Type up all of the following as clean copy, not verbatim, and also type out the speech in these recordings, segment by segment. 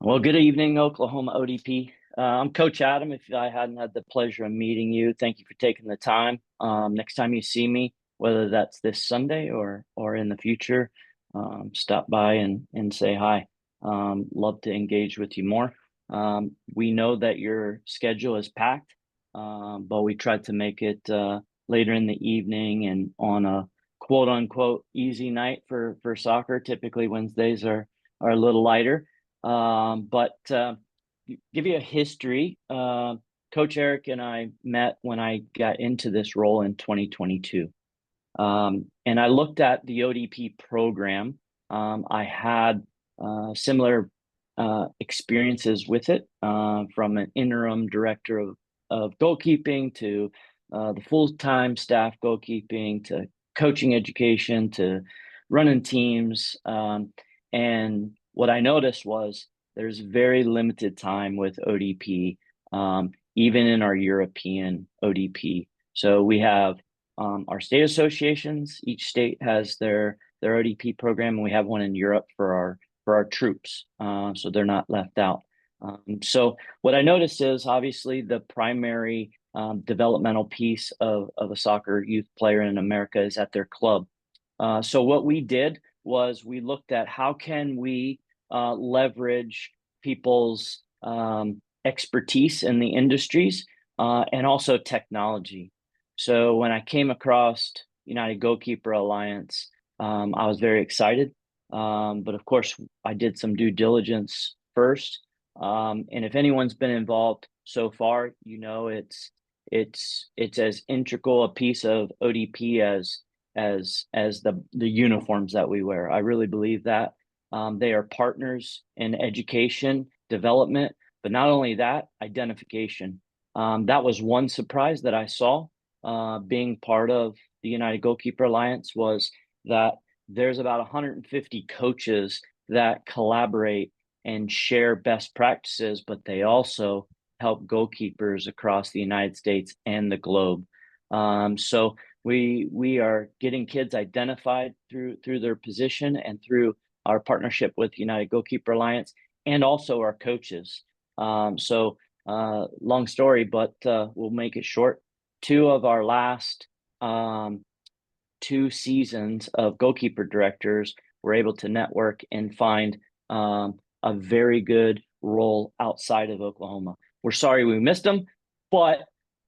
Well, good evening, Oklahoma ODP. I'm Coach Adam. If I hadn't had the pleasure of meeting you, thank you for taking the time. Next time you see me, whether that's this Sunday or in the future, stop by and say hi. Love to engage with you more. We know that your schedule is packed, but we tried to make it later in the evening and on a quote unquote easy night for soccer. Typically Wednesdays are a little lighter. But give you a history. Coach Eric and I met when I got into this role in 2022. And I looked at the ODP program. I had similar experiences with it, from an interim director of goalkeeping to the full-time staff goalkeeping to coaching education to running teams. And what I noticed was there's very limited time with ODP, even in our European ODP. So we have our state associations. Each state has their ODP program, and we have one in Europe for our troops, so they're not left out. So what I noticed is obviously the primary developmental piece of a soccer youth player in America is at their club. So what we did was we looked at how can we leverage people's expertise in the industries and also technology. So when I came across United Goalkeeper Alliance, I was very excited. But of course, I did some due diligence first. And if anyone's been involved so far, you know it's as integral a piece of ODP as the uniforms that we wear. I really believe that. They are partners in education, development, but not only that, identification. That was one surprise that I saw being part of the United Goalkeeper Alliance, was that there's about 150 coaches that collaborate and share best practices, but they also help goalkeepers across the United States and the globe. So we are getting kids identified through their position and through our partnership with United Goalkeeper Alliance, and also our coaches. So long story, but we'll make it short. Two of our last 2 seasons of goalkeeper directors were able to network and find a very good role outside of Oklahoma. We're sorry we missed them, but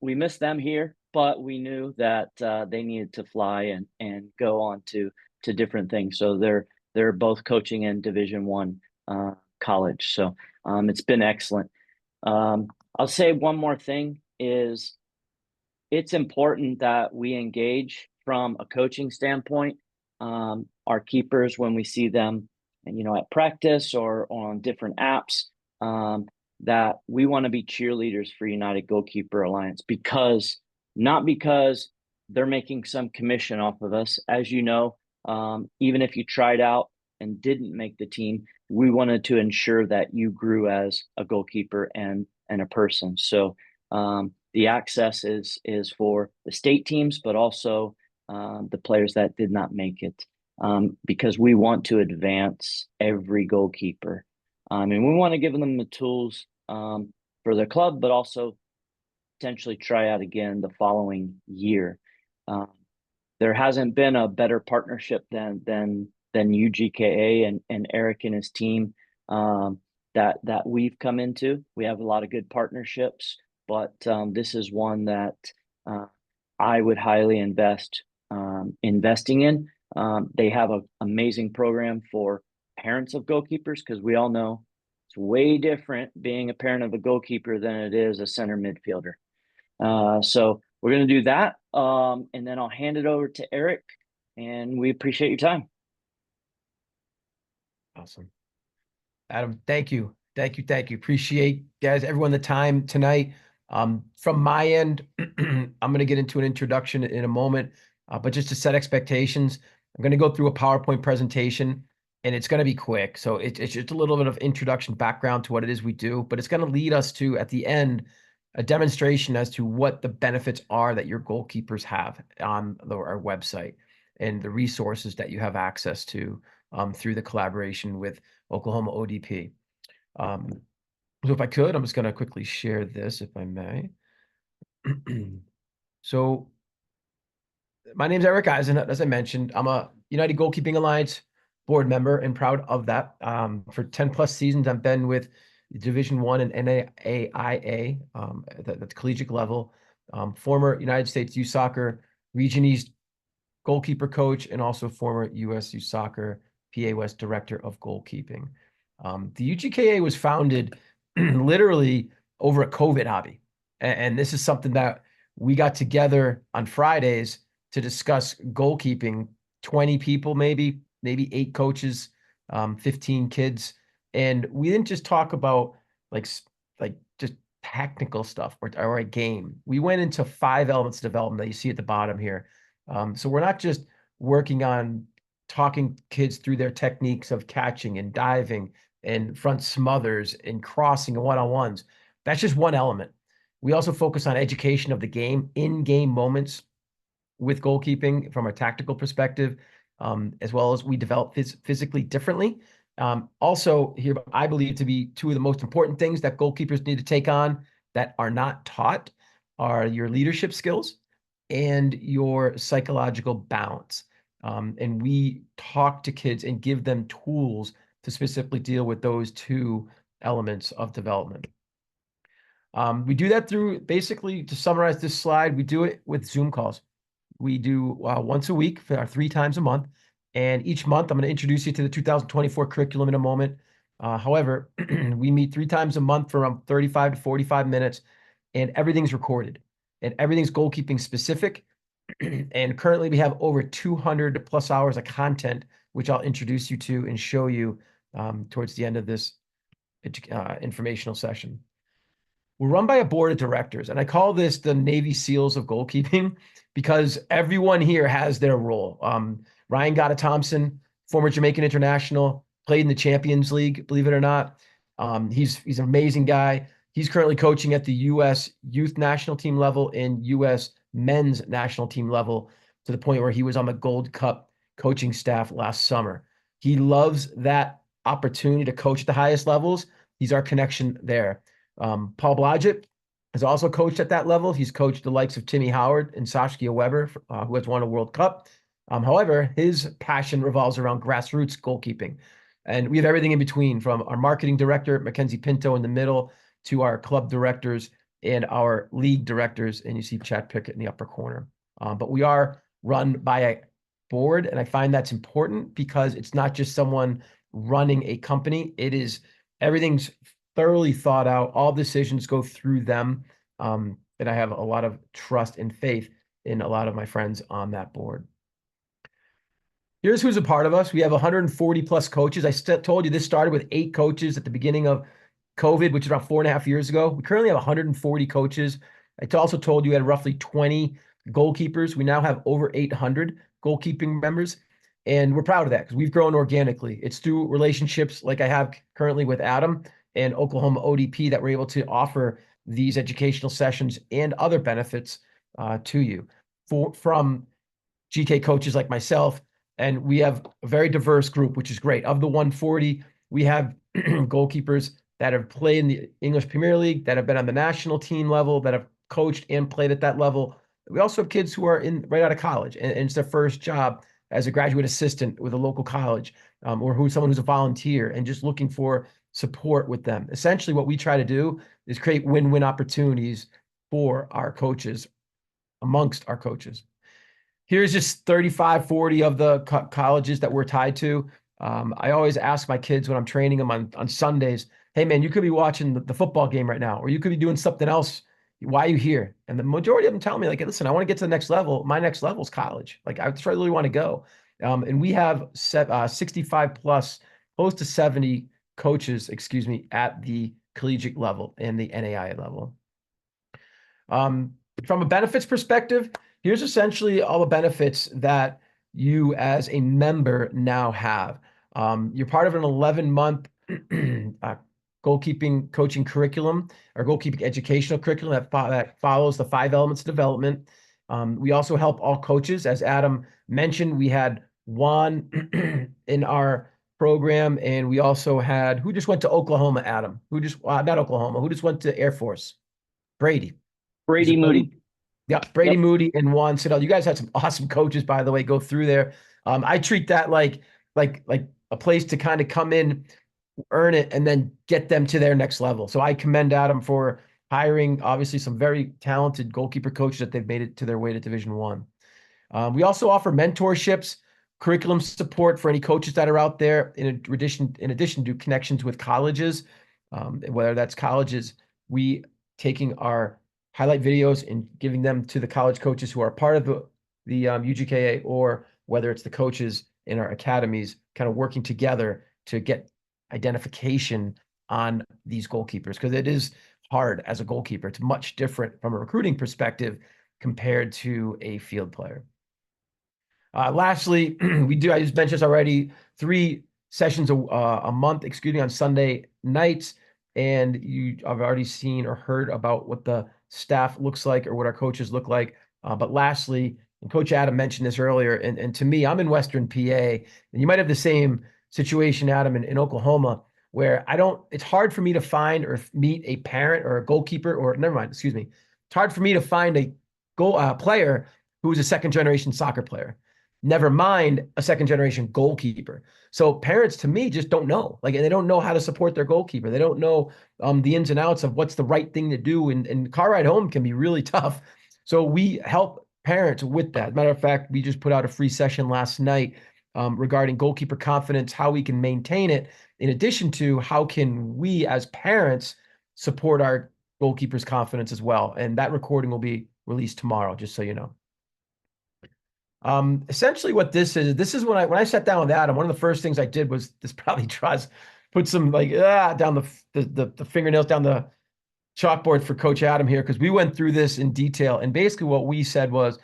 we missed them here. But we knew that they needed to fly and go on to different things. So they're both coaching in Division I college. So it's been excellent. I'll say one more thing is it's important that we engage from a coaching standpoint. Our keepers, when we see them, at practice or on different apps, that we want to be cheerleaders for United Goalkeeper Alliance, not because they're making some commission off of us. As you know, even if you tried out and didn't make the team, we wanted to ensure that you grew as a goalkeeper and a person. So the access is for the state teams, but also the players that did not make it, because we want to advance every goalkeeper. And we want to give them the tools for their club, but also potentially try out again the following year. There hasn't been a better partnership than UGKA and Eric and his team that we've come into. We have a lot of good partnerships, but this is one that I would highly investing in. They have an amazing program for parents of goalkeepers, because we all know it's way different being a parent of a goalkeeper than it is a center midfielder. So we're going to do that, and then I'll hand it over to Eric, and we appreciate your time. Awesome. Adam, thank you. Thank you. Thank you. Appreciate, guys, everyone, the time tonight. From my end, I'm going to get into an introduction in a moment, but just to set expectations, I'm going to go through a PowerPoint presentation, and it's going to be quick. So it's just a little bit of introduction background to what it is we do, but it's going to lead us to, at the end, a demonstration as to what the benefits are that your goalkeepers have on our website and the resources that you have access to through the collaboration with Oklahoma ODP. So if I could, I'm just going to quickly share this, if I may. So my name's Eric Eisen. As I mentioned, I'm a United Goalkeeping Alliance board member and proud of that. For 10 plus seasons, I've been with Division One and NAIA at the collegiate level. Former United States Youth Soccer Region East goalkeeper coach, and also former US Youth Soccer PA West Director of Goalkeeping. The UGKA was founded literally over a COVID hobby. And this is something that we got together on Fridays to discuss goalkeeping, 20 people, maybe 8 coaches, 15 kids. And we didn't just talk about like just technical stuff or a game. We went into 5 elements of development that you see at the bottom here. So we're not just working on talking kids through their techniques of catching and diving and front smothers and crossing and one-on-ones. That's just one element. We also focus on education of the game, in-game moments with goalkeeping from a tactical perspective, as well as we develop physically differently. Also here, I believe to be 2 of the most important things that goalkeepers need to take on that are not taught are your leadership skills and your psychological balance. And we talk to kids and give them tools to specifically deal with those 2 elements of development. We do that through, basically, to summarize this slide, we do it with Zoom calls. We do once a week for 3 times a month. And each month, I'm going to introduce you to the 2024 curriculum in a moment. However, we meet 3 times a month for around 35 to 45 minutes, and everything's recorded. And everything's goalkeeping specific. And currently, we have over 200 plus hours of content, which I'll introduce you to and show you towards the end of this informational session. We're run by a board of directors, and I call this the Navy SEALs of goalkeeping because everyone here has their role. Ryan Gata-Thompson, former Jamaican international, played in the Champions League, believe it or not. He's an amazing guy. He's currently coaching at the U.S. youth national team level and U.S. men's national team level, to the point where he was on the Gold Cup coaching staff last summer. He loves that opportunity to coach at the highest levels. He's our connection there. Paul Blodgett has also coached at that level. He's coached the likes of Timmy Howard and Saskia Weber, who has won a World Cup. However, his passion revolves around grassroots goalkeeping. And we have everything in between, from our marketing director, Mackenzie Pinto, in the middle, to our club directors and our league directors. And you see Chad Pickett in the upper corner. But we are run by a board, and I find that's important because it's not just someone running a company. It is, everything's thoroughly thought out. All decisions go through them. And I have a lot of trust and faith in a lot of my friends on that board. Here's who's a part of us. We have 140 plus coaches. I told you this started with 8 coaches at the beginning of COVID, which is about 4.5 years ago. We currently have 140 coaches. I also told you we had roughly 20 goalkeepers. We now have over 800 goalkeeping members. And we're proud of that because we've grown organically. It's through relationships like I have currently with Adam and Oklahoma ODP that we're able to offer these educational sessions and other benefits to you from GK coaches like myself. And we have a very diverse group, which is great. Of the 140, we have goalkeepers that have played in the English Premier League, that have been on the national team level, that have coached and played at that level. We also have kids who are right out of college, and it's their first job as a graduate assistant with a local college, or someone who's a volunteer and just looking for support with them. Essentially, what we try to do is create win-win opportunities for our coaches, amongst our coaches. Here's just 35, 40 of the colleges that we're tied to. I always ask my kids when I'm training them on Sundays, hey, man, you could be watching the football game right now, or you could be doing something else. Why are you here? And the majority of them tell me, like, listen, I want to get to the next level. My next level is college. Like, I really want to go. And we have 65 plus, close to 70 coaches, at the collegiate level and the NAIA level. From a benefits perspective, here's essentially all the benefits that you as a member now have. You're part of an 11-month goalkeeping coaching curriculum, or goalkeeping educational curriculum that follows the 5 elements of development. We also help all coaches. As Adam mentioned, we had Juan in our program, and we also had, who just went to Oklahoma, Adam? Who just, not Oklahoma, who just went to Air Force? Brady. Is Brady it Brady? Moody. Yeah, Brady Yep. Moody and Juan Siddell. You guys had some awesome coaches, by the way, go through there. I treat that like a place to kind of come in, earn it, and then get them to their next level. So I commend Adam for hiring obviously some very talented goalkeeper coaches that they've made it to their way to Division One. We also offer mentorships, curriculum support for any coaches that are out there. In addition to connections with colleges, whether that's colleges, we taking our highlight videos and giving them to the college coaches who are part of the UGKA, or whether it's the coaches in our academies, kind of working together to get identification on these goalkeepers, because it is hard as a goalkeeper. It's much different from a recruiting perspective compared to a field player. Lastly, I just mentioned this already, 3 sessions a month, on Sunday nights. And I've already seen or heard about what the staff looks like or what our coaches look like. But lastly, and Coach Adam mentioned this earlier, and to me, I'm in Western PA, and you might have the same situation, Adam, in Oklahoma, where it's hard for me to find or meet a parent or a goalkeeper, or never mind, excuse me. It's hard for me to find a player who's a second generation soccer player, never mind a second generation goalkeeper. So parents, to me, just don't know, and they don't know how to support their goalkeeper. They don't know the ins and outs of what's the right thing to do. And car ride home can be really tough. So we help parents with that. Matter of fact, we just put out a free session last night regarding goalkeeper confidence, how we can maintain it, in addition to how can we as parents support our goalkeepers' confidence as well. And that recording will be released tomorrow, just so you know. Essentially what this is when I sat down with Adam, one of the first things I did was this probably tries put some down the fingernails down the chalkboard for Coach Adam here, because we went through this in detail. And basically what we said was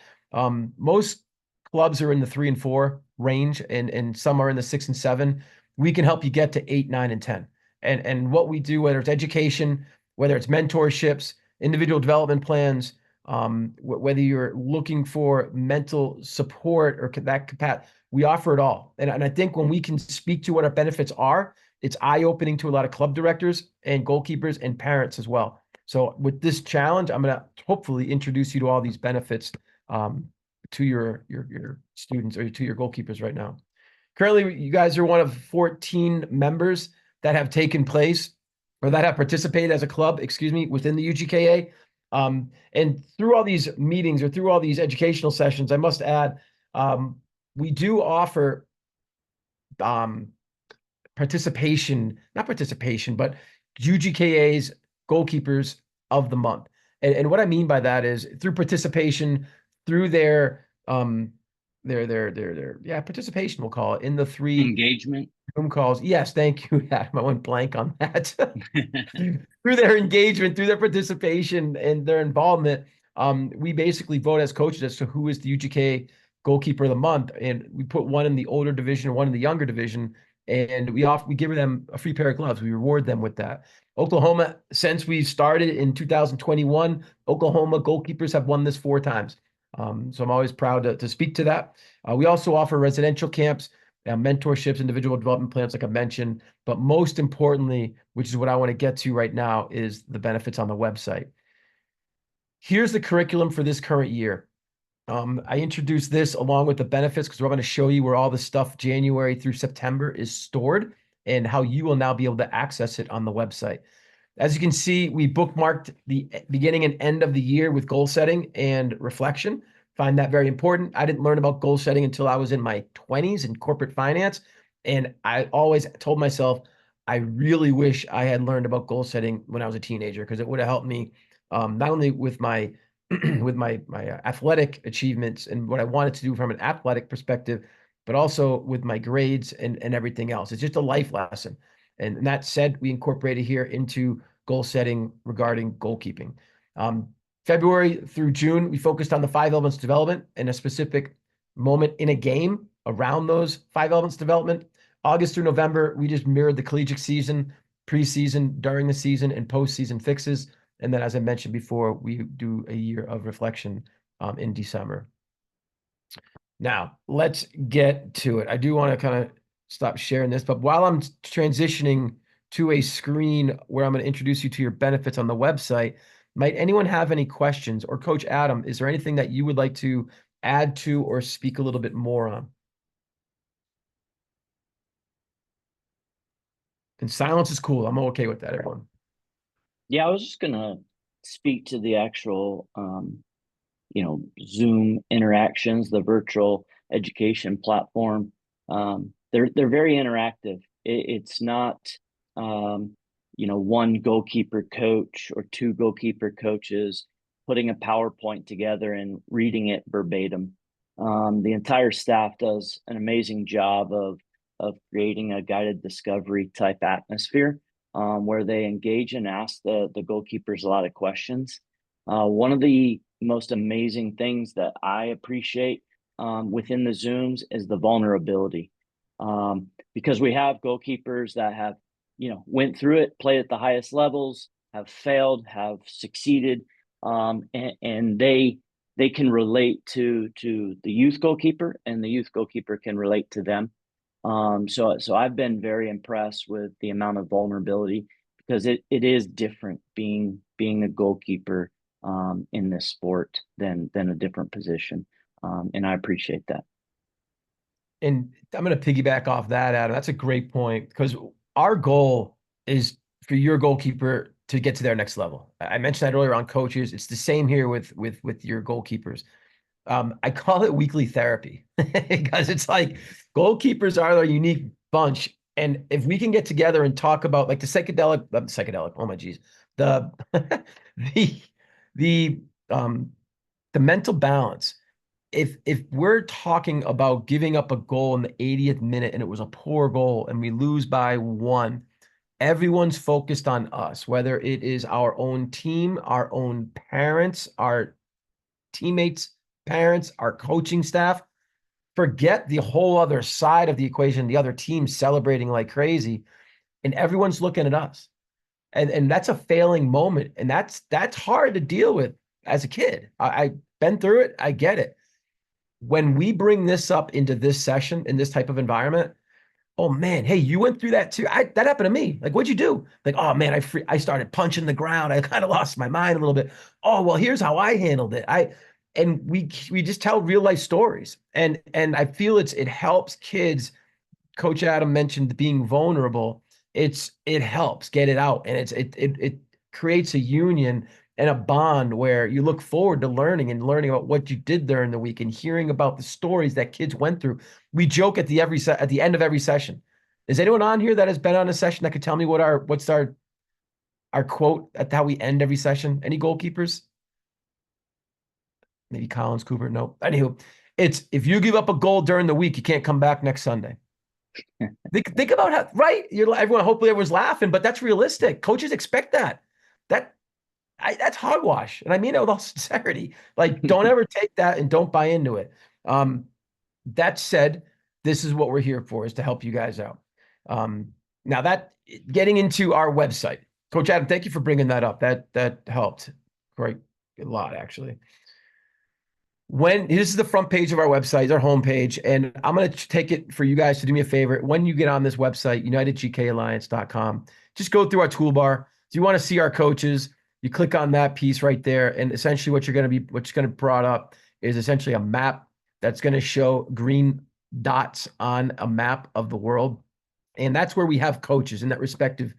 most clubs are in the 3 and 4 range, and some are in the 6 and 7. We can help you get to 8, 9, and 10. And what we do, whether it's education, whether it's mentorships, individual development plans, whether you're looking for mental support or that capacity, we offer it all. And I think when we can speak to what our benefits are, it's eye-opening to a lot of club directors and goalkeepers and parents as well. So with this challenge, I'm going to hopefully introduce you to all these benefits to your students or to your goalkeepers right now. Currently, you guys are one of 14 members that have taken place or that have participated as a club, within the UGKA. And through all these meetings or through all these educational sessions, I must add, we do offer not participation, but UGKA's goalkeepers of the month. And what I mean by that is through participation, through their participation, we'll call it, in the 3 Engagement. Zoom calls. Yes, thank you. I went blank on that. Through their engagement, through their participation and their involvement, we basically vote as coaches as to who is the UGK goalkeeper of the month. And we put one in the older division, one in the younger division, and we give them a free pair of gloves. We reward them with that. Oklahoma, since we started in 2021, Oklahoma goalkeepers have won this 4 times. So I'm always proud to speak to that. We also offer residential camps, mentorships, individual development plans, like I mentioned. But most importantly, which is what I want to get to right now, is the benefits on the website. Here's the curriculum for this current year. I introduced this along with the benefits because we're going to show you where all the stuff January through September is stored and how you will now be able to access it on the website. As you can see, we bookmarked the beginning and end of the year with goal setting and reflection. Find that very important. I didn't learn about goal setting until I was in my 20s in corporate finance. And I always told myself, I really wish I had learned about goal setting when I was a teenager, because it would have helped me not only with my with my athletic achievements and what I wanted to do from an athletic perspective, but also with my grades and everything else. It's just a life lesson. And that said, we incorporated here into goal setting regarding goalkeeping. February through June, we focused on the 5 elements development and a specific moment in a game around those 5 elements development. August through November, we just mirrored the collegiate season, preseason, during the season, and postseason fixes. And then, as I mentioned before, we do a year of reflection in December. Now, let's get to it. I do want to kind of stop sharing this, but while I'm transitioning to a screen where I'm going to introduce you to your benefits on the website, might anyone have any questions? Or Coach Adam, is there anything that you would like to add to or speak a little bit more on? And silence is cool. I'm okay with that, everyone. Yeah, I was just gonna speak to the actual Zoom interactions, the virtual education platform. They're very interactive. It's not one goalkeeper coach or two goalkeeper coaches putting a PowerPoint together and reading it verbatim. The entire staff does an amazing job of creating a guided discovery type atmosphere where they engage and ask the goalkeepers a lot of questions. One of the most amazing things that I appreciate within the Zooms is the vulnerability. Because we have goalkeepers that have, went through it, played at the highest levels, have failed, have succeeded, and they can relate to the youth goalkeeper, and the youth goalkeeper can relate to them. So I've been very impressed with the amount of vulnerability because it is different being a goalkeeper in this sport than a different position. And I appreciate that. And I'm going to piggyback off that, Adam. That's a great point because our goal is for your goalkeeper to get to their next level. I mentioned that earlier on coaches. It's the same here with your goalkeepers. I call it weekly therapy because it's like goalkeepers are a unique bunch. And if we can get together and talk about like the psychedelic, oh my geez, the the the the mental balance. If we're talking about giving up a goal in the 80th minute and it was a poor goal and we lose by 1, everyone's focused on us, whether it is our own team, our own parents, our teammates, parents, our coaching staff. Forget the whole other side of the equation, the other team celebrating like crazy, and everyone's looking at us. And that's a failing moment. And that's hard to deal with as a kid. I've been through it. I get it. When we bring this up into this session in this type of environment, oh man, hey, you went through that too. That happened to me. Like, what'd you do? Like, oh man, I started punching the ground. I kind of lost my mind a little bit. Oh, well, here's how I handled it. And we just tell real life stories. And I feel it helps kids. Coach Adam mentioned being vulnerable. It helps get it out. And it creates a union and a bond where you look forward to learning about what you did during the week and hearing about the stories that kids went through. We joke at the end of every session. Is anyone on here that has been on a session that could tell me what's our quote at how we end every session? Any goalkeepers? Maybe Collins, Cooper. No. Anywho, it's if you give up a goal during the week, you can't come back next Sunday. Think about how, right? Hopefully everyone's laughing, but that's realistic. Coaches expect that. That's hogwash. And I mean it with all sincerity. Like, don't ever take that and don't buy into it. That said, this is what we're here for, is to help you guys out. Now that getting into our website, Coach Adam, thank you for bringing that up. That helped quite a lot, actually. This is the front page of our website, our homepage, and I'm going to take it for you guys to do me a favor. When you get on this website, unitedgkalliance.com, just go through our toolbar. If you want to see our coaches, you click on that piece right there, and essentially what's going to be brought up is essentially a map that's going to show green dots on a map of the world, and that's where we have coaches in that respective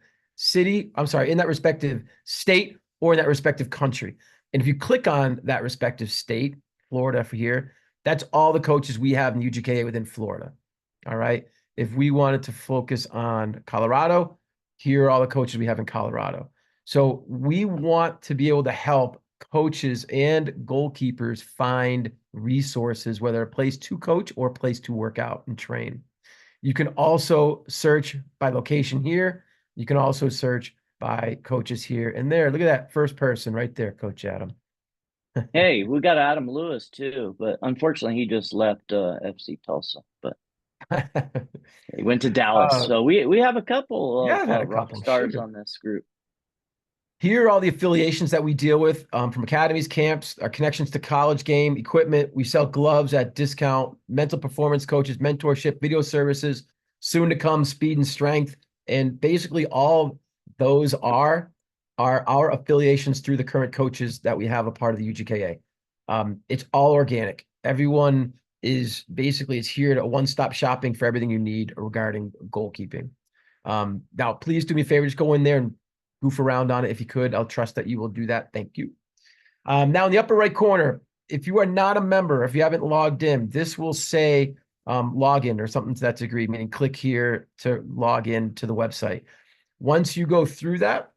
in that respective state or in that respective country. And if you click on that respective state, Florida for here, that's all the coaches we have in UGKA within Florida. All right. If we wanted to focus on Colorado, here are all the coaches we have in Colorado. So we want to be able to help coaches and goalkeepers find resources, whether a place to coach or a place to work out and train. You can also search by location here. You can also search by coaches here and there. Look at that first person right there, Coach Adam. Hey, we got Adam Lewis too, but unfortunately he just left FC Tulsa, but he went to Dallas. So we have a couple yeah, of I've had a rock couple. stars Sure. on this group. Here are all the affiliations that we deal with, from academies, camps, our connections to college game, equipment. We sell gloves at discount, mental performance coaches, mentorship, video services, soon to come speed and strength. And basically all those are our affiliations through the current coaches that we have a part of the UGKA. It's all organic. Everyone is basically it's here to one-stop shopping for everything you need regarding goalkeeping. Now, please do me a favor, just go in there and goof around on it if you could. I'll trust that you will do that. Thank you. Now, in the upper right corner, if you are not a member, if you haven't logged in, this will say login or something to that degree, meaning click here to log in to the website. Once you go through that,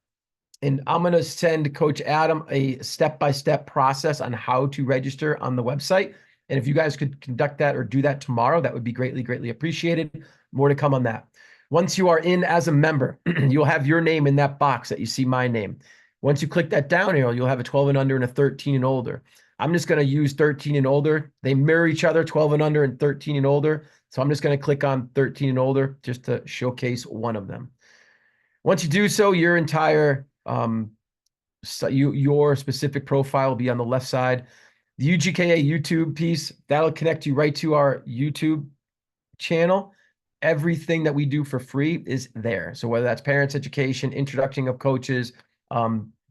and I'm going to send Coach Adam a step-by-step process on how to register on the website. And if you guys could conduct that or do that tomorrow, that would be greatly, greatly appreciated. More to come on that. Once you are in as a member, you'll have your name in that box that you see my name. Once you click that down arrow, you'll have a 12 and under and a 13 and older. I'm just going to use 13 and older. They mirror each other, 12 and under and 13 and older. So I'm just going to click on 13 and older just to showcase one of them. Once you do so, your entire your specific profile will be on the left side. The UGKA YouTube piece, that'll connect you right to our YouTube channel. Everything that we do for free is there. So whether that's parents education, introduction of coaches,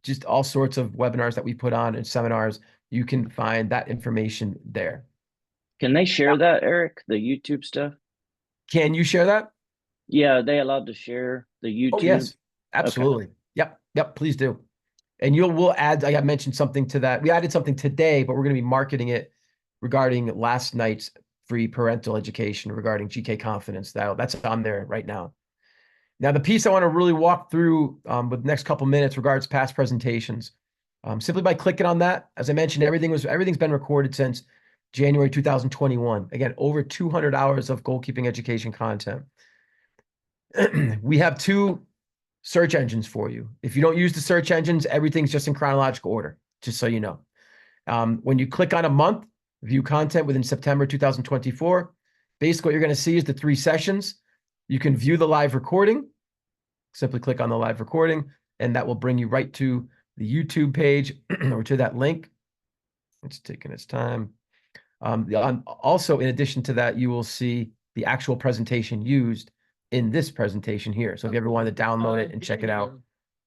just all sorts of webinars that we put on and seminars, you can find that information there. Can they share that, Eric, the YouTube stuff? Can you share that? Yeah, are they allowed to share the YouTube? Oh, yes, absolutely. Okay. Yep, please do. And we'll add, I got mentioned something to that. We added something today, but we're going to be marketing it regarding last night's free parental education regarding GK Confidence. That's on there right now. Now, the piece I want to really walk through with the next couple minutes regards past presentations. Simply by clicking on that, as I mentioned, everything's been recorded since January 2021. Again, over 200 hours of goalkeeping education content. We have two search engines for you. If you don't use the search engines, everything's just in chronological order, just so you know. When you click on a month, view content within September 2024, basically what you're going to see is the 3 sessions. You can view the live recording. Simply click on the live recording, and that will bring you right to the YouTube page or to that link. It's taking its time. Also, in addition to that, you will see the actual presentation used in this presentation here. So if you ever wanted to download it and check it out,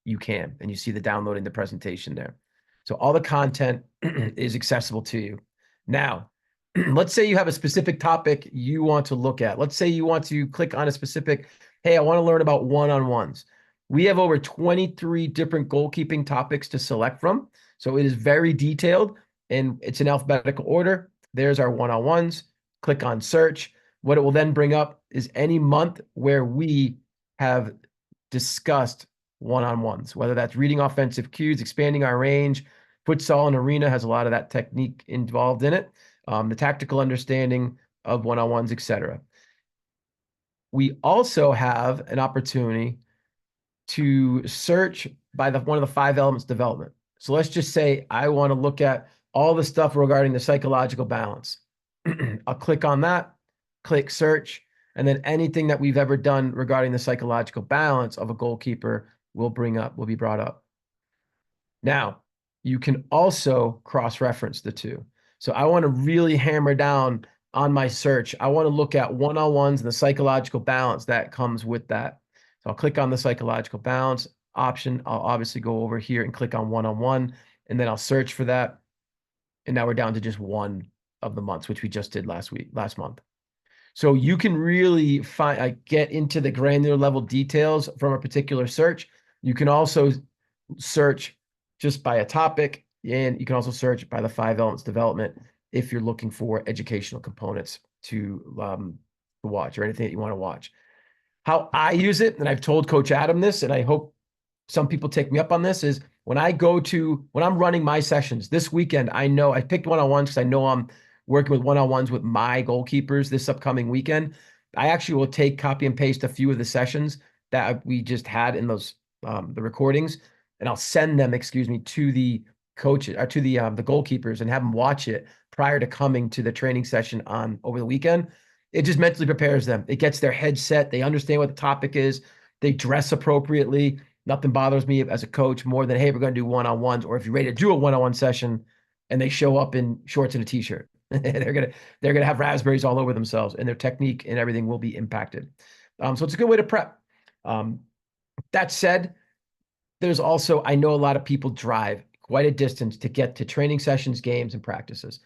you can, and you see the downloading the presentation there. So all the content is accessible to you. Now, let's say you have a specific topic you want to look at. Let's say you want to click on a specific, hey, I want to learn about one-on-ones. We have over 23 different goalkeeping topics to select from. So it is very detailed, and it's in alphabetical order. There's our one-on-ones. Click on search. What it will then bring up is any month where we have discussed one-on-ones, whether that's reading offensive cues, expanding our range. Futsal and arena has a lot of that technique involved in it, the tactical understanding of one-on-ones, etc. We also have an opportunity to search by one of the 5 elements development. So let's just say I want to look at all the stuff regarding the psychological balance. I'll click on that, click search, and then anything that we've ever done regarding the psychological balance of a goalkeeper will be brought up. Now, you can also cross-reference the two. So I want to really hammer down on my search. I want to look at one-on-ones and the psychological balance that comes with that. So I'll click on the psychological balance option. I'll obviously go over here and click on one-on-one, and then I'll search for that. And now we're down to just one of the months, which we just did last month. So you can really get into the granular level details from a particular search. You can also search just by a topic, and you can also search by the 5 elements development if you're looking for educational components to watch or anything that you want to watch. How I use it, and I've told Coach Adam this, and I hope some people take me up on this, is when I'm running my sessions this weekend, I know I picked one-on-ones because I know I'm working with one-on-ones with my goalkeepers this upcoming weekend. I actually will copy and paste a few of the sessions that we just had in those the recordings, and I'll send them, to the coaches or to the goalkeepers and have them watch it prior to coming to the training session over the weekend. It just mentally prepares them. It gets their head set. They understand what the topic is. They dress appropriately. Nothing bothers me as a coach more than, hey, we're going to do one-on-ones, or if you're ready to do a one-on-one session and they show up in shorts and a t-shirt, they're gonna have raspberries all over themselves, and their technique and everything will be impacted. So it's a good way to prep. Um, that said, there's also, I know a lot of people drive quite a distance to get to training sessions, games, and practices.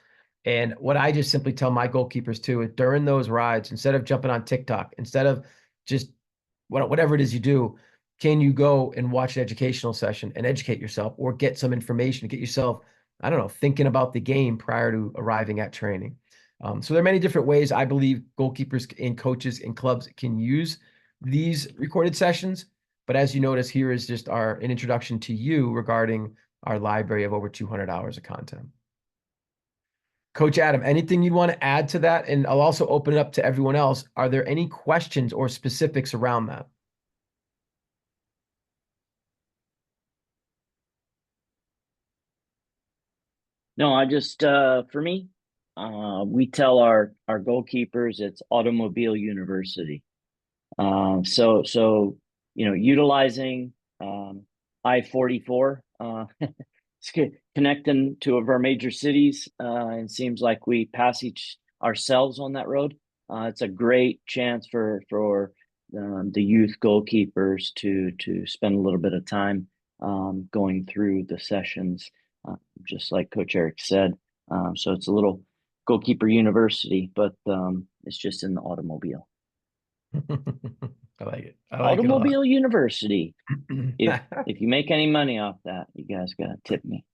And what I just simply tell my goalkeepers too is during those rides, instead of jumping on TikTok, instead of just whatever it is you do, can you go and watch an educational session and educate yourself or get some information, get yourself, I don't know, thinking about the game prior to arriving at training. So there are many different ways I believe goalkeepers and coaches and clubs can use these recorded sessions. But as you notice, here is just an introduction to you regarding our library of over 200 hours of content. Coach Adam, anything you'd want to add to that? And I'll also open it up to everyone else. Are there any questions or specifics around that? No, I just for me, we tell our goalkeepers it's automobile university. So utilizing I-44, connecting two of our major cities, and seems like we pass each ourselves on that road. It's a great chance for the youth goalkeepers to spend a little bit of time going through the sessions, just like Coach Eric said. So it's a little goalkeeper university, but it's just in the automobile. I like it. I like it a lot. Automobile University. If you make any money off that, you guys gotta tip me.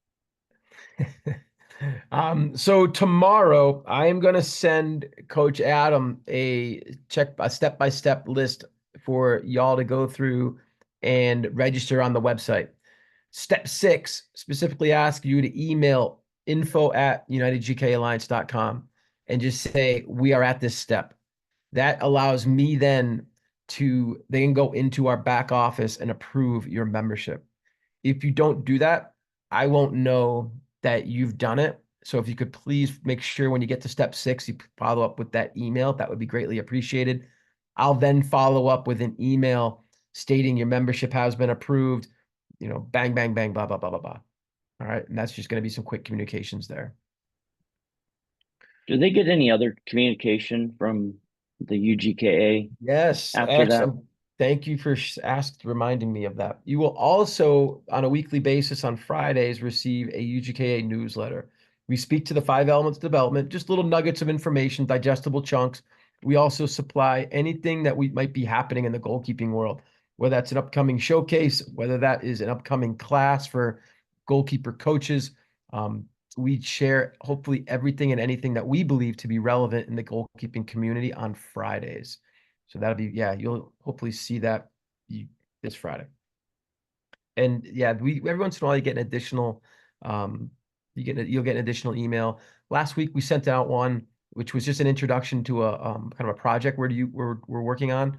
So tomorrow I am going to send Coach Adam a step-by-step list for y'all to go through and register on the website. Step 6 specifically asks you to email info@unitedgkalliance.com and just say, we are at this step. That allows me then to, they can go into our back office and approve your membership. If you don't do that, I won't know that you've done it. So if you could please make sure when you get to step 6, you follow up with that email, that would be greatly appreciated. I'll then follow up with an email stating your membership has been approved, bang, bang, bang, blah, blah, blah, blah, blah. All right. And that's just going to be some quick communications there. Do they get any other communication from the UGKA Yes, after that? excellent. Thank you for reminding me of that. You will also, on a weekly basis on Fridays, receive a UGKA newsletter. We speak to the 5 elements of development, just little nuggets of information, digestible chunks. We also supply anything that might be happening in the goalkeeping world, whether that's an upcoming showcase, whether that is an upcoming class for goalkeeper coaches. We share hopefully everything and anything that we believe to be relevant in the goalkeeping community on Fridays. So that'll be, yeah, you'll hopefully see that this Friday. And yeah, every once in a while you get an additional, you'll get an additional email. Last week we sent out one, which was just an introduction to a kind of a project we're working on,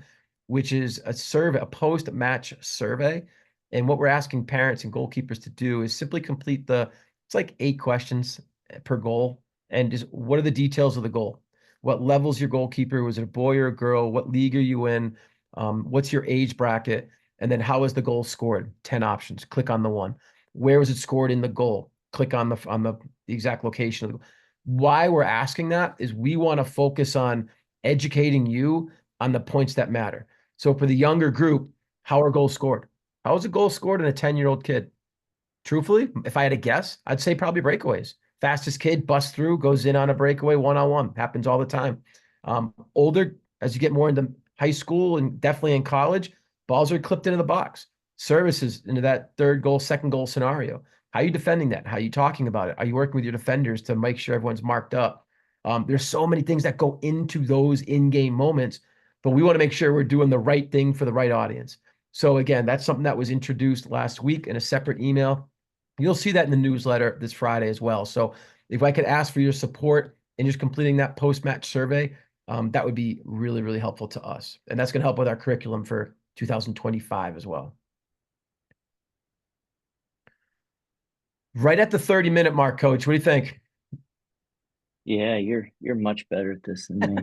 which is a survey, a post-match survey. And what we're asking parents and goalkeepers to do is simply complete it's like 8 questions per goal. And just what are the details of the goal? What level's your goalkeeper? Was it a boy or a girl? What league are you in? What's your age bracket? And then how was the goal scored? 10 options. Click on the one. Where was it scored in the goal? Click on the exact location of the goal. Why we're asking that is we want to focus on educating you on the points that matter. So for the younger group, how are goals scored? How was a goal scored in a 10-year-old kid? Truthfully, if I had to guess, I'd say probably breakaways. Fastest kid busts through, goes in on a breakaway one-on-one. Happens all the time. Older, as you get more into high school and definitely in college, balls are clipped into the box. Services into that third goal, second goal scenario. How are you defending that? How are you talking about it? Are you working with your defenders to make sure everyone's marked up? There's so many things that go into those in-game moments, but we want to make sure we're doing the right thing for the right audience. So again, that's something that was introduced last week in a separate email. You'll see that in the newsletter this Friday as well. So if I could ask for your support in just completing that post-match survey, that would be really, really helpful to us. And that's going to help with our curriculum for 2025 as well. Right at the 30-minute mark, Coach. What do you think? Yeah, you're much better at this than me.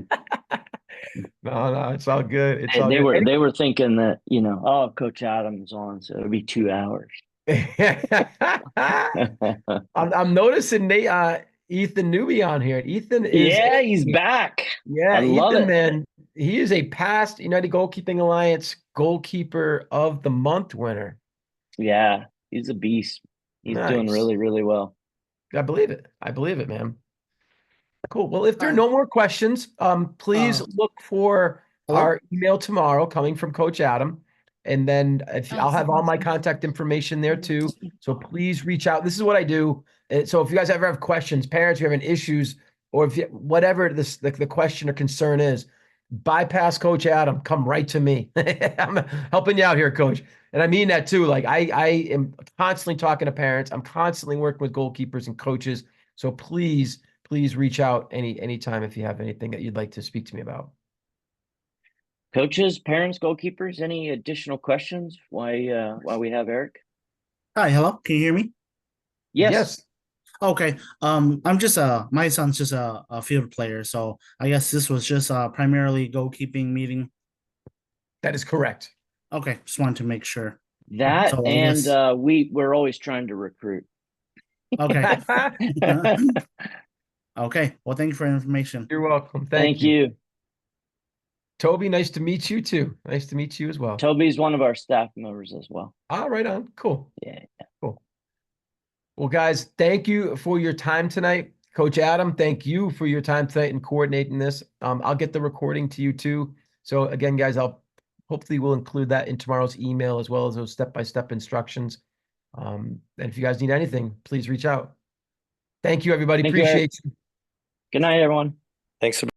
No, it's all good. It's all They good. they were thinking that, oh, Coach Adams on, so it'll be 2 hours. I'm noticing Ethan Newby on here. Ethan is Yeah, he's back. I yeah, love Ethan, it. man. He is a past United Goalkeeping Alliance Goalkeeper of the Month winner. Yeah, he's a beast. He's doing Nice. really, really well. I believe it. I believe it, man. Cool. Well, if there are Hi. no more questions, please look for Hello? our email tomorrow coming from Coach Adam. And then I'll have all my contact information there too. So please reach out. This is what I do. So if you guys ever have questions, parents, you're having issues, or if you, whatever the question or concern is, bypass Coach Adam. Come right to me. I'm helping you out here, Coach. And I mean that too. Like I am constantly talking to parents. I'm constantly working with goalkeepers and coaches. So please reach out anytime if you have anything that you'd like to speak to me about. Coaches, parents, goalkeepers, any additional questions while we have Eric? Hi, hello. Can you hear me? Yes. Okay. I'm just my son's just a field player, so I guess this was just primarily goalkeeping meeting. That is correct. Okay, just wanted to make sure. That So I and guess we're always trying to recruit. okay. Okay. Well, thank you for the information. You're welcome. Thank you. Toby, nice to meet you too. Nice to meet you as well. Toby's one of our staff members as well. Ah, right on. Cool. Yeah. Cool. Well, guys, thank you for your time tonight. Coach Adam, thank you for your time tonight and coordinating this. I'll get the recording to you too. So again, guys, I'll hopefully we'll include that in tomorrow's email as well as those step-by-step instructions. And if you guys need anything, please reach out. Thank you, everybody. Thank you, Eric. Appreciate you. Good night, everyone. Thanks for